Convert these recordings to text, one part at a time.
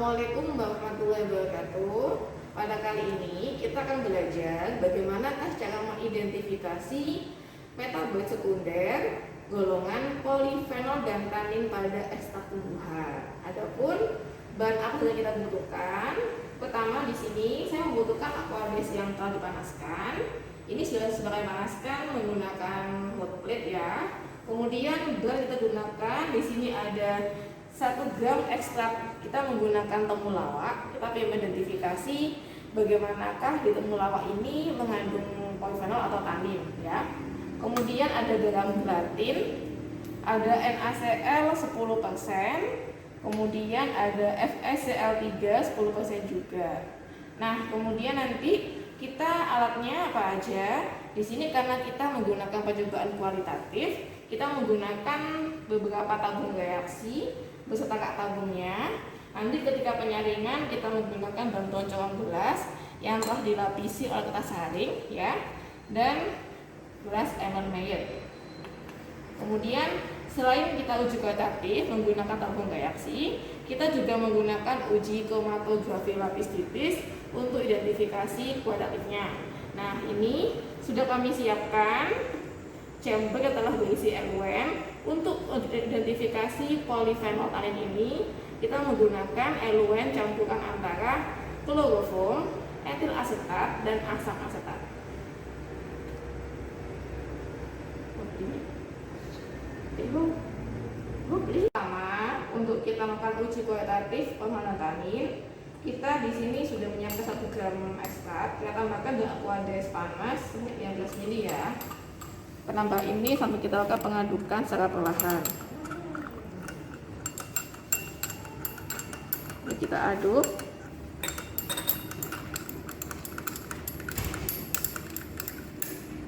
Assalamualaikum warahmatullahi wabarakatuh. Pada kali ini kita akan belajar bagaimana cara mengidentifikasi metabolit sekunder golongan polifenol dan tanin pada ekstrak tumbuhan. Adapun bahan apa yang kita butuhkan? Pertama di sini saya membutuhkan aquades yang telah dipanaskan. Ini sudah dipanaskan menggunakan hot plate ya. Kemudian bahan kita gunakan di sini ada 1 gram ekstrak, kita menggunakan temulawak. Kita akan mengidentifikasi bagaimanakah di temulawak ini mengandung polifenol atau tanin ya. Kemudian ada garam gelatin, ada NaCl 10%, kemudian ada FeCl3 10% juga. Nah, kemudian nanti kita alatnya apa aja? Di sini karena kita menggunakan percobaan kualitatif, kita menggunakan beberapa tabung reaksi beserta kak tabungnya. Nanti ketika penyaringan kita menggunakan bantuan corong gelas yang telah dilapisi oleh kertas saring ya, dan gelas Erlenmeyer. Kemudian selain kita uji kualitatif menggunakan tabung reaksi, kita juga menggunakan uji kromatografi lapis tipis untuk identifikasi kualitatifnya. Nah, ini sudah kami siapkan chamber yang telah berisi eluen. Untuk identifikasi polifenol tanin ini kita menggunakan eluen campuran antara kloroform, etil asetat, dan asam asetat. Pertama, untuk kita melakukan uji kualitatif pemanasan tanin, kita di sini sudah menyiapkan 1 gram ekstrak. Kita tambahkan dengan aquades panas 15 ml ya. Penambah ini sampai kita lakukan pengadukan secara perlahan. Ini kita aduk.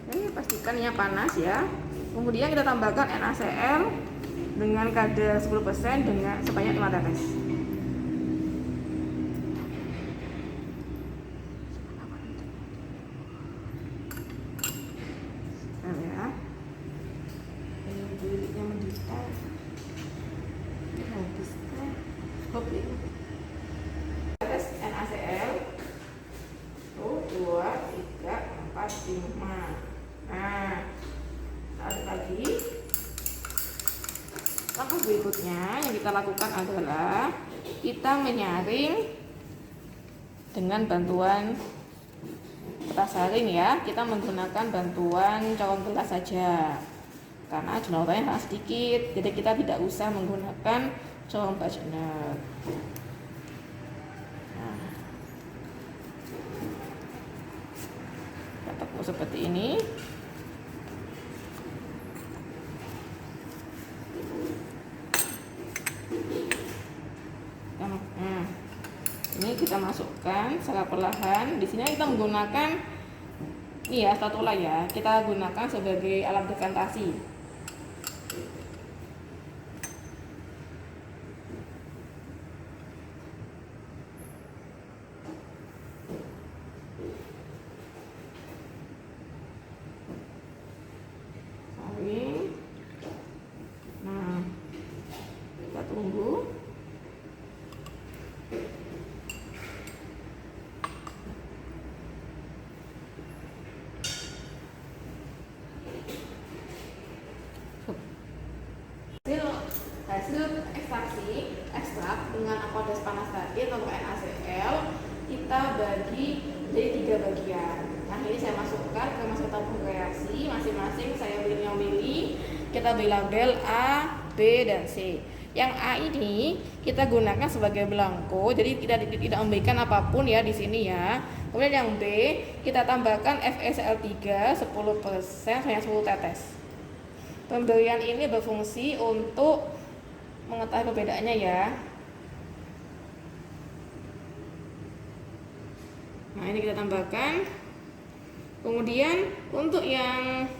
Oke, pastikan ini panas ya. Kemudian kita tambahkan NaCl dengan kadar 10% dengan sebanyak 5 tetes. Tes NaCl 1, 2, 3, 4, 5. Nah, aduk lagi. Langkah berikutnya yang kita lakukan adalah kita menyaring dengan bantuan kertas saring ya. Kita menggunakan bantuan corong gelas saja karena jumlah urannya sangat sedikit, jadi kita tidak usah menggunakan corong Budgener. Nah, kita tekuk seperti ini. Nah, ini kita masukkan secara perlahan. Di sini kita menggunakan ini ya, spatula ya. Kita gunakan sebagai alat dekantasi. Nah, kita tunggu. Hasil ekstrak dengan aquades panas tadi atau NaCl kita bagi jadi 3 bagian. Nah, ini saya masukkan ke masuk tabung reaksi masing-masing. Saya pilih kita beri label A, B, dan C. Yang A ini kita gunakan sebagai belangko, jadi kita tidak memberikan apapun ya di sini ya. Kemudian yang B kita tambahkan FeCl3 10% hanya 10 tetes. Pemberian ini berfungsi untuk mengetahui perbedaannya ya. Nah, ini kita tambahkan. Kemudian untuk yang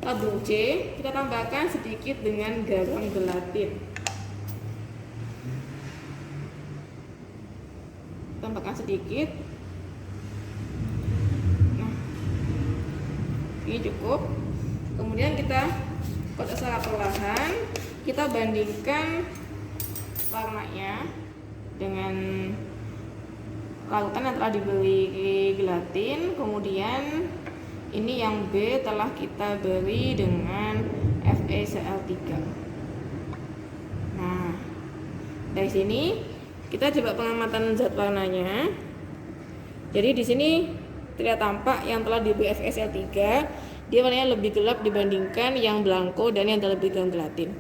tabung C kita tambahkan sedikit dengan garam gelatin. Tambahkan sedikit. Nah, ini cukup. Kemudian kita secara perlahan kita bandingkan warnanya dengan larutan yang telah diberi gelatin. Kemudian ini yang B telah kita beri dengan FeCl3. Nah, dari sini kita coba pengamatan zat warnanya. Jadi di sini terlihat tampak yang telah diberi FeCl3 dia warnanya lebih gelap dibandingkan yang blanko dan yang lebih gelatin.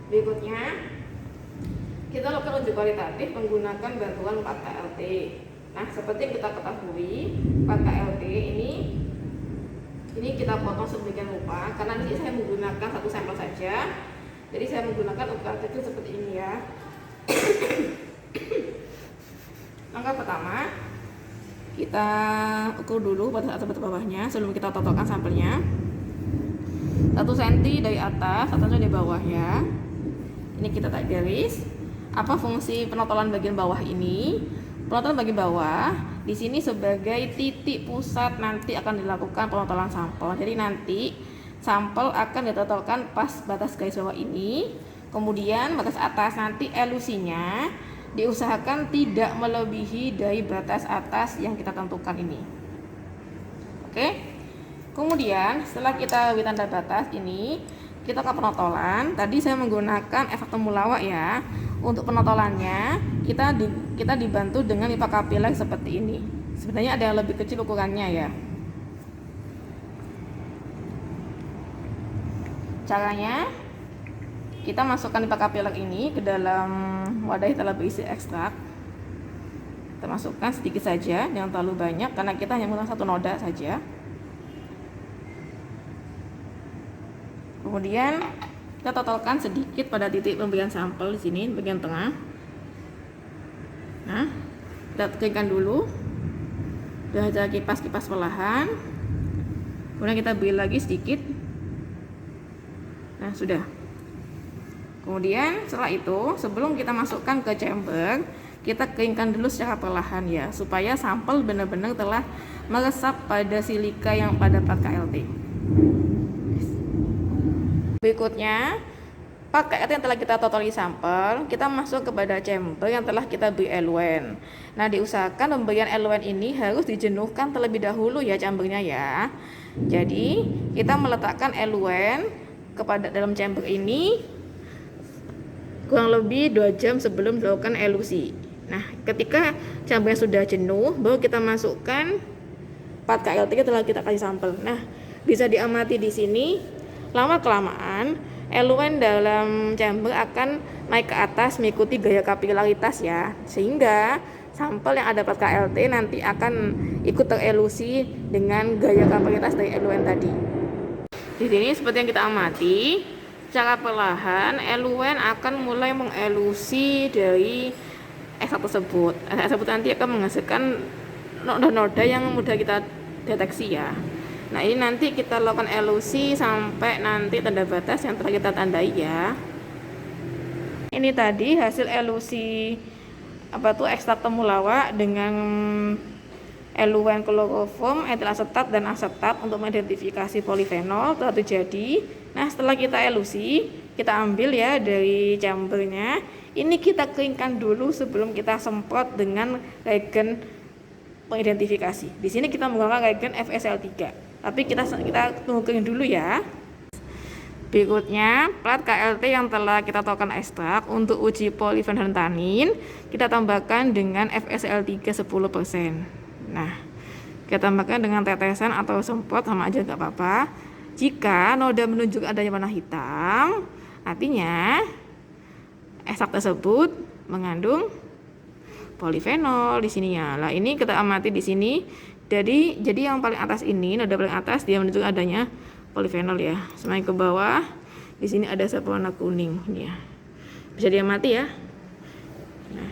Berikutnya kita lakukan uji kualitatif menggunakan bantuan 4KLT. Nah, seperti yang kita ketahui, 4KLT ini kita potong sedemikian rupa karena di sini saya menggunakan satu sampel saja. Jadi saya menggunakan ukuran kecil seperti ini ya. Langkah pertama, kita ukur dulu pada saat sebelah bawahnya sebelum kita totolkan sampelnya. 1 cm dari atas, 1 cm dari bawah ya. Ini kita tarik garis. Apa fungsi penotolan bagian bawah ini? Penotolan bagian bawah di sini sebagai titik pusat nanti akan dilakukan penotolan sampel. Jadi nanti sampel akan ditotolkan pas batas garis bawah ini. Kemudian batas atas nanti elusinya diusahakan tidak melebihi dari batas atas yang kita tentukan ini. Oke. Kemudian setelah kita beri tanda batas ini, kita ke penotolan. Tadi saya menggunakan efek temulawak ya. Untuk penotolannya kita dibantu dengan pipa kapiler seperti ini. Sebenarnya ada yang lebih kecil ukurannya ya. Caranya, kita masukkan pipa kapiler ini ke dalam wadah yang telah berisi ekstrak. Kita masukkan sedikit saja, jangan terlalu banyak karena kita hanya menggunakan 1 noda saja. Kemudian kita totolkan sedikit pada titik pemberian sampel di sini, bagian tengah. Nah, kita keringkan dulu. Dengan cara kipas perlahan. Kemudian kita beri lagi sedikit. Nah, sudah. Kemudian setelah itu, sebelum kita masukkan ke chamber, kita keringkan dulu secara perlahan ya, supaya sampel benar-benar telah meresap pada silika yang pada 4KLT. Berikutnya, pakai yang telah kita totali sampel, kita masuk kepada chamber yang telah kita beri eluent. Nah, diusahakan pemberian eluent ini harus dijenuhkan terlebih dahulu ya chambernya ya. Jadi, kita meletakkan eluent kepada dalam chamber ini kurang lebih 2 jam sebelum dilakukan elusi. Nah, ketika chambernya sudah jenuh, baru kita masukkan 4KLT yang telah kita kasih sampel. Nah, bisa diamati di sini. Lama-kelamaan eluent dalam chamber akan naik ke atas mengikuti gaya kapilaritas ya, sehingga sampel yang ada 4KLT nanti akan ikut terelusi dengan gaya kapilaritas dari eluent tadi. Di sini seperti yang kita amati, secara perlahan eluent akan mulai mengelusi dari ekstrak tersebut. Ekstrak tersebut nanti akan menghasilkan noda-noda yang mudah kita deteksi ya. Nah, ini nanti kita lakukan elusi sampai nanti tanda batas yang telah kita tandai ya. Ini tadi hasil elusi ekstrak temulawak dengan eluent kloroform, etil asetat dan asetat untuk mengidentifikasi polifenol telah terjadi. Nah, setelah kita elusi, kita ambil ya dari chambernya. Ini kita keringkan dulu sebelum kita semprot dengan reagen pengidentifikasi. Di sini kita menggunakan reagen FeCl3. Tapi kita tunggu kering dulu ya. Berikutnya, plat KLT yang telah kita totolkan ekstrak untuk uji polifenol dan tanin, kita tambahkan dengan FeCl3 10%. Nah, kita tambahkan dengan tetesan atau semprot sama aja nggak apa-apa. Jika noda menunjukkan adanya warna hitam, artinya ekstrak tersebut mengandung polifenol di sini ya. Lah, ini kita amati di sini. Jadi yang paling atas ini, noda paling atas dia menunjukkan adanya polifenol ya. Semakin ke bawah, di sini ada warna kuning ini ya. Bisa diamati ya. Nah,